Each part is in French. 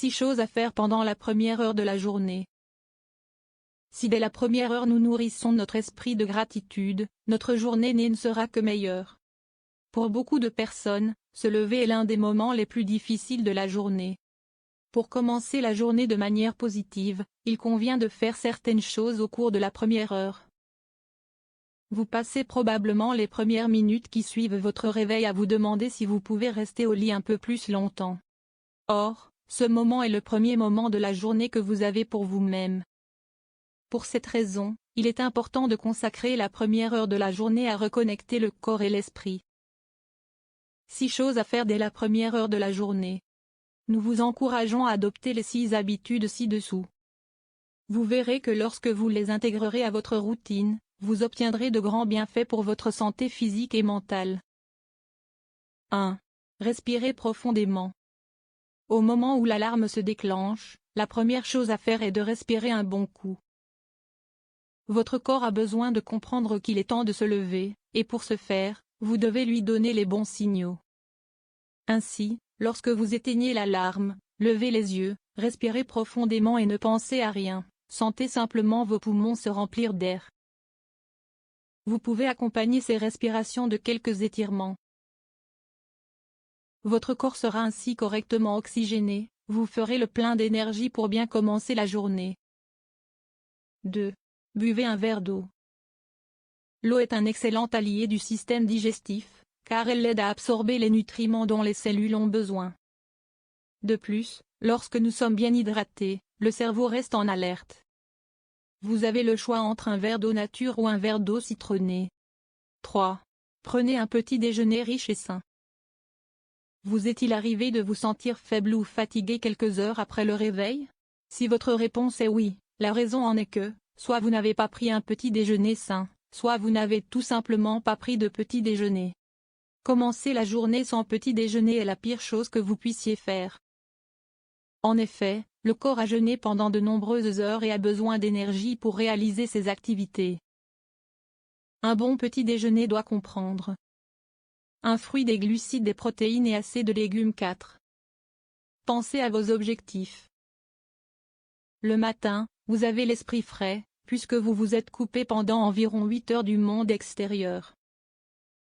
6 choses à faire pendant la première heure de la journée. Si dès la première heure nous nourrissons notre esprit de gratitude, notre journée ne sera que meilleure. Pour beaucoup de personnes, se lever est l'un des moments les plus difficiles de la journée. Pour commencer la journée de manière positive, il convient de faire certaines choses au cours de la première heure. Vous passez probablement les premières minutes qui suivent votre réveil à vous demander si vous pouvez rester au lit un peu plus longtemps. Or, ce moment est le premier moment de la journée que vous avez pour vous-même. Pour cette raison, il est important de consacrer la première heure de la journée à reconnecter le corps et l'esprit. 6 choses à faire dès la première heure de la journée. Nous vous encourageons à adopter les 6 habitudes ci-dessous. Vous verrez que lorsque vous les intégrerez à votre routine, vous obtiendrez de grands bienfaits pour votre santé physique et mentale. 1. Respirez profondément. Au moment où l'alarme se déclenche, la première chose à faire est de respirer un bon coup. Votre corps a besoin de comprendre qu'il est temps de se lever, et pour ce faire, vous devez lui donner les bons signaux. Ainsi, lorsque vous éteignez l'alarme, levez les yeux, respirez profondément et ne pensez à rien, sentez simplement vos poumons se remplir d'air. Vous pouvez accompagner ces respirations de quelques étirements. Votre corps sera ainsi correctement oxygéné, vous ferez le plein d'énergie pour bien commencer la journée. 2. Buvez un verre d'eau. L'eau est un excellent allié du système digestif, car elle l'aide à absorber les nutriments dont les cellules ont besoin. De plus, lorsque nous sommes bien hydratés, le cerveau reste en alerte. Vous avez le choix entre un verre d'eau nature ou un verre d'eau citronnée. 3. Prenez un petit déjeuner riche et sain. Vous est-il arrivé de vous sentir faible ou fatigué quelques heures après le réveil? Si votre réponse est oui, la raison en est que, soit vous n'avez pas pris un petit déjeuner sain, soit vous n'avez tout simplement pas pris de petit déjeuner. Commencer la journée sans petit déjeuner est la pire chose que vous puissiez faire. En effet, le corps a jeûné pendant de nombreuses heures et a besoin d'énergie pour réaliser ses activités. Un bon petit déjeuner doit comprendre un fruit, des glucides, des protéines et assez de légumes. 4. Pensez à vos objectifs. Le matin, vous avez l'esprit frais, puisque vous vous êtes coupé pendant environ 8 heures du monde extérieur.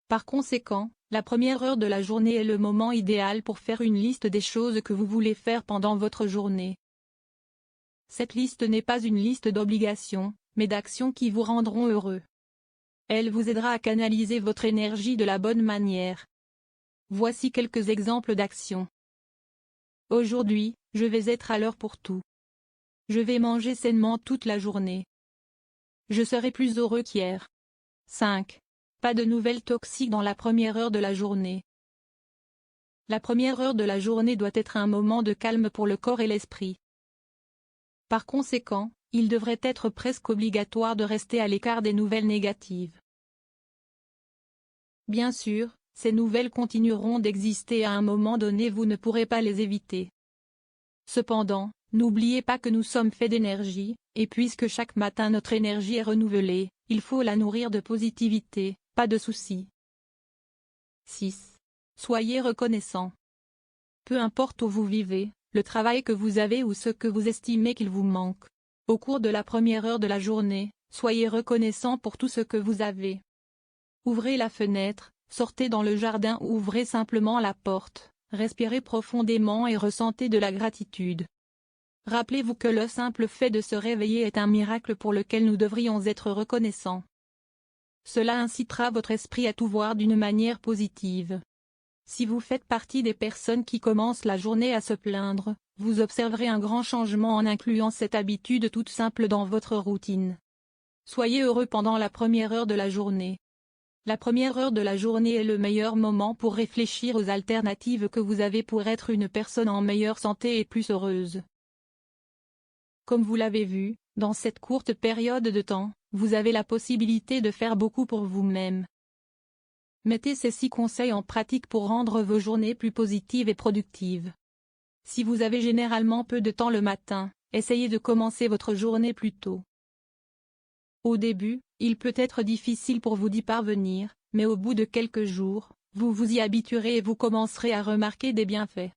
Par conséquent, la première heure de la journée est le moment idéal pour faire une liste des choses que vous voulez faire pendant votre journée. Cette liste n'est pas une liste d'obligations, mais d'actions qui vous rendront heureux. Elle vous aidera à canaliser votre énergie de la bonne manière. Voici quelques exemples d'actions. Aujourd'hui, je vais être à l'heure pour tout. Je vais manger sainement toute la journée. Je serai plus heureux qu'hier. 5. Pas de nouvelles toxiques dans la première heure de la journée. La première heure de la journée doit être un moment de calme pour le corps et l'esprit. Par conséquent, il devrait être presque obligatoire de rester à l'écart des nouvelles négatives. Bien sûr, ces nouvelles continueront d'exister à un moment donné, vous ne pourrez pas les éviter. Cependant, n'oubliez pas que nous sommes faits d'énergie, et puisque chaque matin notre énergie est renouvelée, il faut la nourrir de positivité, pas de soucis. 6. Soyez reconnaissant. Peu importe où vous vivez, le travail que vous avez ou ce que vous estimez qu'il vous manque. Au cours de la première heure de la journée, soyez reconnaissant pour tout ce que vous avez. Ouvrez la fenêtre, sortez dans le jardin ou ouvrez simplement la porte, respirez profondément et ressentez de la gratitude. Rappelez-vous que le simple fait de se réveiller est un miracle pour lequel nous devrions être reconnaissants. Cela incitera votre esprit à tout voir d'une manière positive. Si vous faites partie des personnes qui commencent la journée à se plaindre, vous observerez un grand changement en incluant cette habitude toute simple dans votre routine. Soyez heureux pendant la première heure de la journée. La première heure de la journée est le meilleur moment pour réfléchir aux alternatives que vous avez pour être une personne en meilleure santé et plus heureuse. Comme vous l'avez vu, dans cette courte période de temps, vous avez la possibilité de faire beaucoup pour vous-même. Mettez ces 6 conseils en pratique pour rendre vos journées plus positives et productives. Si vous avez généralement peu de temps le matin, essayez de commencer votre journée plus tôt. Au début, il peut être difficile pour vous d'y parvenir, mais au bout de quelques jours, vous vous y habituerez et vous commencerez à remarquer des bienfaits.